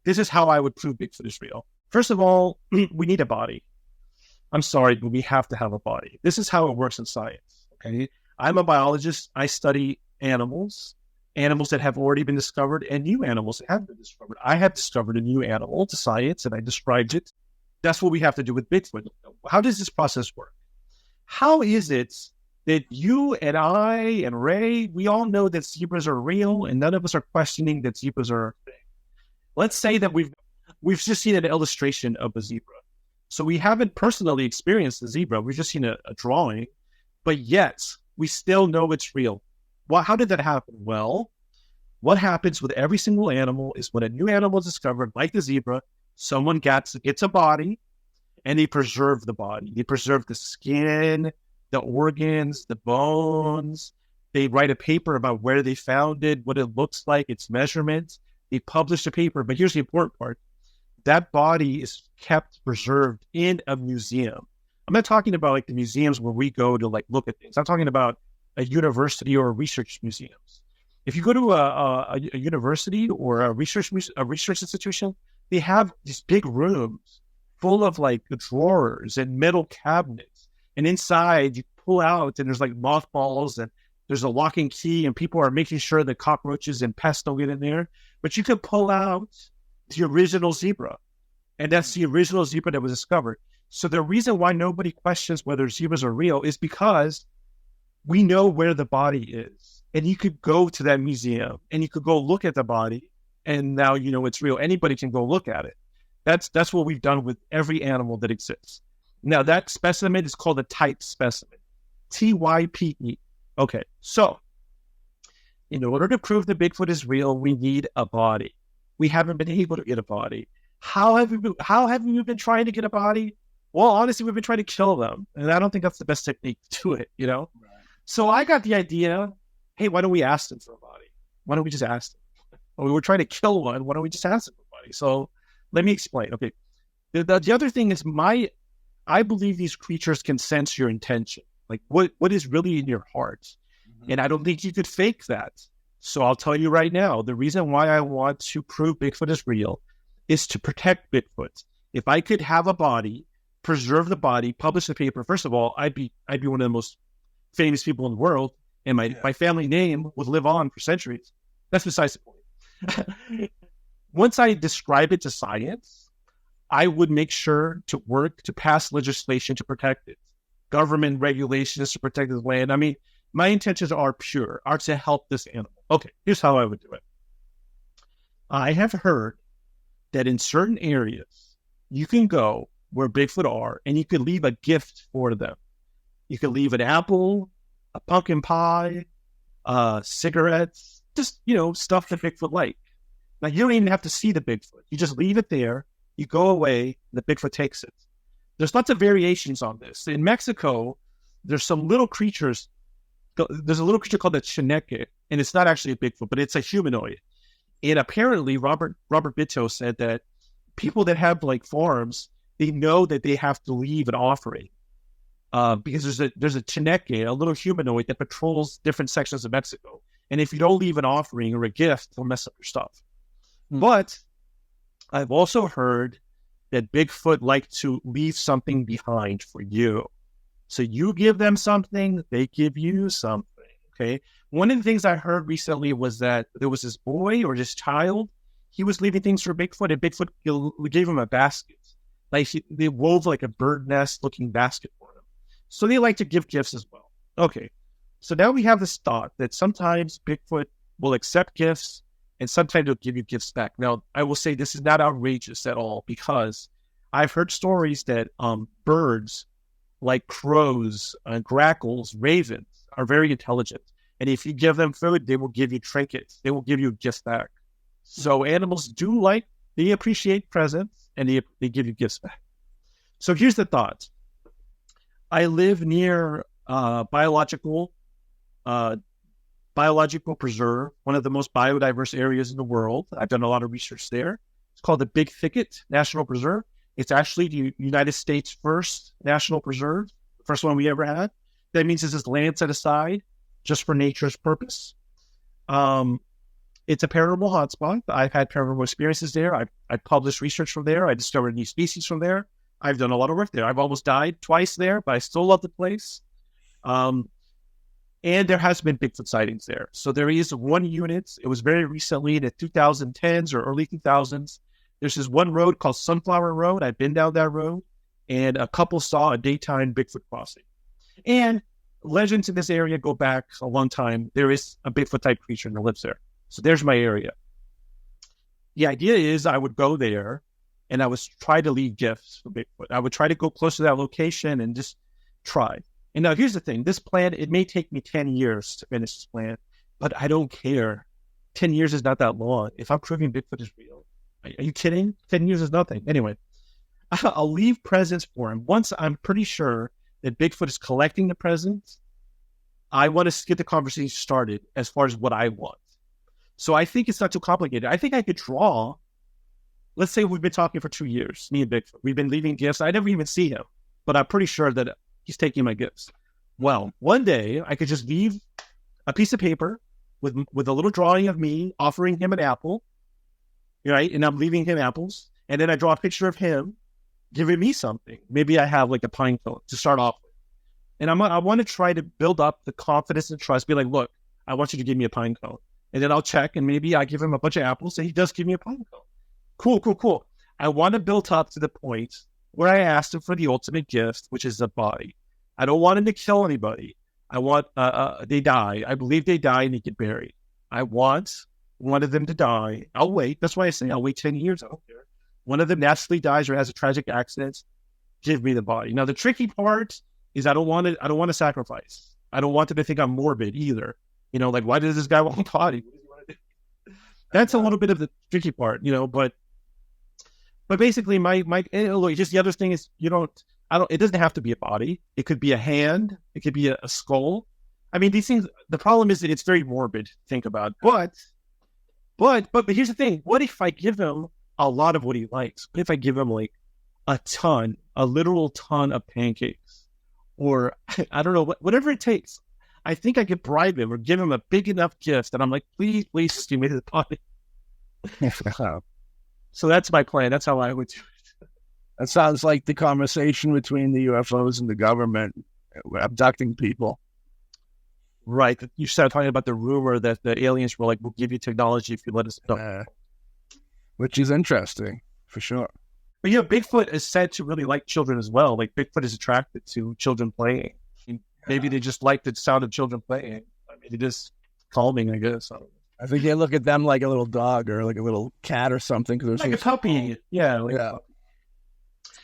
this is how I would prove Bigfoot is real. First of all, we need a body. I'm sorry, but we have to have a body. This is how it works in science. Okay. I'm a biologist. I study animals that have already been discovered and new animals that haven't been discovered. I have discovered a new animal to science and I described it. That's what we have to do with Bigfoot. How does this process work? How is it that you and I and Ray, we all know that zebras are real and none of us are questioning that zebras are a thing? Let's say that we've just seen an illustration of a zebra. So we haven't personally experienced the zebra. We've just seen a drawing, but yet we still know it's real. Well, how did that happen? Well, what happens with every single animal is when a new animal is discovered, like the zebra, someone gets a body and they preserve the body. They preserve the skin, the organs, the bones. They write a paper about where they found it, what it looks like, its measurements. They publish a paper, but here's the important part. That body is kept preserved in a museum. I'm not talking about like the museums where we go to like look at things. I'm talking about a university or research museums. If you go to a university or a research institution, they have these big rooms full of like drawers and metal cabinets. And inside you pull out and there's like mothballs and there's a lock and key and people are making sure that cockroaches and pests don't get in there. But you can pull out the original zebra. And that's the original zebra that was discovered. So the reason why nobody questions whether zebras are real is because we know where the body is. And you could go to that museum and you could go look at the body and now you know it's real. Anybody can go look at it. That's what we've done with every animal that exists. Now that specimen is called a type specimen. Type. Okay, so in order to prove that Bigfoot is real, we need a body. We haven't been able to get a body. How have we been trying to get a body? Well, honestly, we've been trying to kill them. And I don't think that's the best technique to do it, you know? Right. So I got the idea, hey, why don't we ask them for a body? Why don't we just ask them? Well, we were trying to kill one. Why don't we just ask them for a body? So let me explain. Okay. The other thing is I believe these creatures can sense your intention. Like what is really in your heart. Mm-hmm. And I don't think you could fake that. So I'll tell you right now, the reason why I want to prove Bigfoot is real is to protect Bigfoot. If I could have a body, preserve the body, publish the paper, first of all, I'd be one of the most famous people in the world, and my family name would live on for centuries. That's besides the point. Once I describe it to science, I would make sure to work to pass legislation to protect it, government regulations to protect the land. I mean, my intentions are pure, are to help this animal. Okay, here's how I would do it. I have heard that in certain areas, you can go where Bigfoot are, and you could leave a gift for them. You could leave an apple, a pumpkin pie, cigarettes, just, stuff that Bigfoot like. Now, you don't even have to see the Bigfoot. You just leave it there, you go away, the Bigfoot takes it. There's lots of variations on this. In Mexico, there's some little creatures. There's a little creature called the Cheneque, and it's not actually a Bigfoot, but it's a humanoid. And apparently, Robert Bitto said that people that have like farms, they know that they have to leave an offering because there's a Cheneque, a little humanoid that patrols different sections of Mexico. And if you don't leave an offering or a gift, they'll mess up your stuff. But I've also heard that Bigfoot like to leave something behind for you. So you give them something, they give you something, okay? One of the things I heard recently was that there was this boy or this child, he was leaving things for Bigfoot, and Bigfoot gave him a basket. Like they wove like a bird nest looking basket for him. So they like to give gifts as well. Okay, so now we have this thought that sometimes Bigfoot will accept gifts and sometimes they'll give you gifts back. Now, I will say this is not outrageous at all because I've heard stories that birds like crows, grackles, ravens are very intelligent. And if you give them food, they will give you trinkets. They will give you gifts back. So animals they appreciate presents and they give you gifts back. So here's the thought. I live near biological preserve, one of the most biodiverse areas in the world. I've done a lot of research there. It's called the Big Thicket National Preserve. It's actually the United States' first national preserve, the first one we ever had. That means this is land set aside just for nature's purpose. It's a paranormal hotspot. I've had paranormal experiences there. I published research from there. I discovered new species from there. I've done a lot of work there. I've almost died twice there, but I still love the place. And there has been Bigfoot sightings there. So there is one unit. It was very recently in the 2010s or early 2000s. There's this one road called Sunflower Road. I've been down that road, and a couple saw a daytime Bigfoot crossing. And legends in this area go back a long time. There is a Bigfoot type creature that lives there. So there's my area. The idea is I would go there and I would try to leave gifts for Bigfoot. I would try to go close to that location and just try. And now here's the thing. This plan, it may take me 10 years to finish this plan, but I don't care. 10 years is not that long. If I'm proving Bigfoot is real, are you kidding? 10 years is nothing. Anyway, I'll leave presents for him. Once I'm pretty sure that Bigfoot is collecting the presents, I want to get the conversation started as far as what I want. So I think it's not too complicated. I think I could draw. Let's say we've been talking for 2 years, me and Bigfoot. We've been leaving gifts. I never even see him, but I'm pretty sure that he's taking my gifts. Well, one day I could just leave a piece of paper with a little drawing of me offering him an apple, right? And I'm leaving him apples. And then I draw a picture of him giving me something. Maybe I have like a pine cone to start off with. And I want to try to build up the confidence and trust. Be like, look, I want you to give me a pine cone. And then I'll check, and maybe I give him a bunch of apples, and he does give me a pine cone. Cool. I want to build up to the point where I asked him for the ultimate gift, which is a body. I don't want him to kill anybody. I want they die. I believe they die and they get buried. I want one of them to die. I'll wait. That's why I say I'll wait 10 years. I don't care. One of them naturally dies or has a tragic accident. Give me the body. Now the tricky part is I don't want to sacrifice. I don't want them to think I'm morbid either. You know, like, why does this guy want a body? What does he want to do? That's a little bit of the tricky part, you know, but basically my look, just the other thing is it doesn't have to be a body. It could be a hand. It could be a skull. I mean, these things, the problem is that it's very morbid to think about, but here's the thing. What if I give him a lot of what he likes? What if I give him like a literal ton of pancakes, or I don't know, whatever it takes? I think I could bribe him or give him a big enough gift that I'm like, please just give me the body. So that's my plan. That's how I would do it. That sounds like the conversation between the UFOs and the government abducting people. Right. You started talking about the rumor that the aliens were like, we'll give you technology if you let us know. Which is interesting, for sure. But Bigfoot is said to really like children as well. Like Bigfoot is attracted to children playing. Maybe they just like the sound of children playing. I mean, it is calming, I guess. I think they look at them like a little dog or like a little cat or something. Like a puppy. Yeah.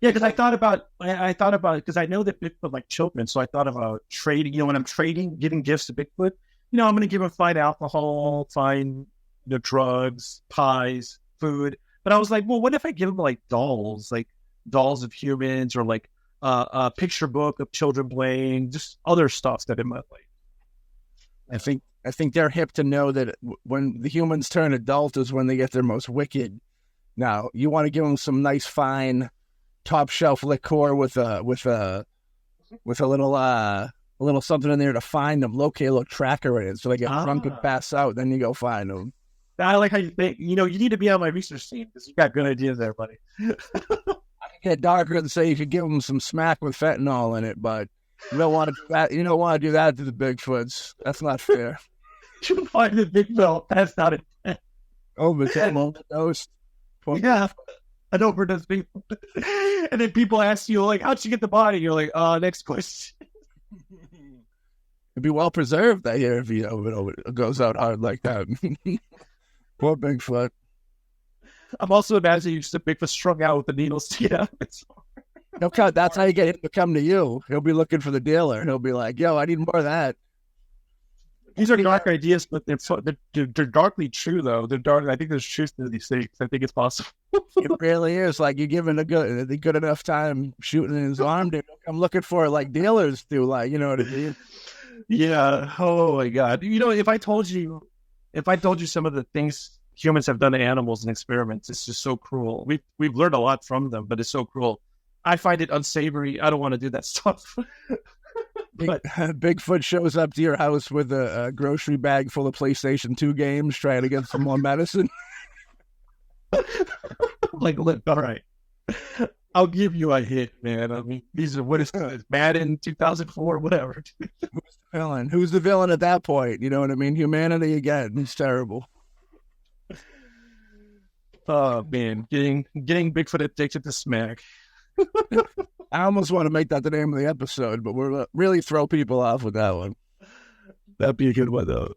Because I thought about because I know that Bigfoot like children, so I thought about trading. When I'm trading, giving gifts to Bigfoot, I'm going to give him fine alcohol, fine drugs, pies, food. But I was like, well, what if I give him like dolls of humans, or like a picture book of children playing, just other stuff that it might like. I think they're hip to know that when the humans turn adult is when they get their most wicked. Now, you want to give them some nice, fine, top shelf liqueur with a little something in there to find them, locate a little tracker in it, so they get drunk and pass out. Then you go find them. I like how you think. You need to be on my research team because you got good ideas there, buddy. I can get darker and say you could give them some smack with fentanyl in it, but you don't want to do that. You don't want to do that to the Bigfoots. That's not fair. You find the Bigfoot. That's not it. Overdose. Yeah, an overdose people. And then people ask you like, "How'd you get the body?" You're like, next question." It'd be well preserved, I hear, if it goes out hard like that. Poor Bigfoot. I'm also imagining you just Bigfoot strung out with the needles to get out of it. That's how you get him to come to you. He'll be looking for the dealer. He'll be like, yo, I need more of that. These are dark ideas, but they're darkly true, though. They're dark. I think there's truth to these things. I think it's possible. It really is. Like, you're giving the good enough time shooting in his arm, dude. I'm looking for, like, dealers do, like, you know what I mean? Yeah. Oh, my God. If I told you some of the things humans have done to animals and experiments, it's just so cruel. We've learned a lot from them, but it's so cruel. I find it unsavory. I don't want to do that stuff. But Bigfoot shows up to your house with a grocery bag full of PlayStation 2 games, trying to get some more medicine. like, look, all right, I'll give you a hit, man. I mean, these are what is this? Madden 2004, whatever. Who's the villain at that point? You know what I mean? Humanity again. It's terrible. Oh man, getting Bigfoot addicted to smack. I almost want to make that the name of the episode, but we'll really throw people off with that one. That'd be a good one though.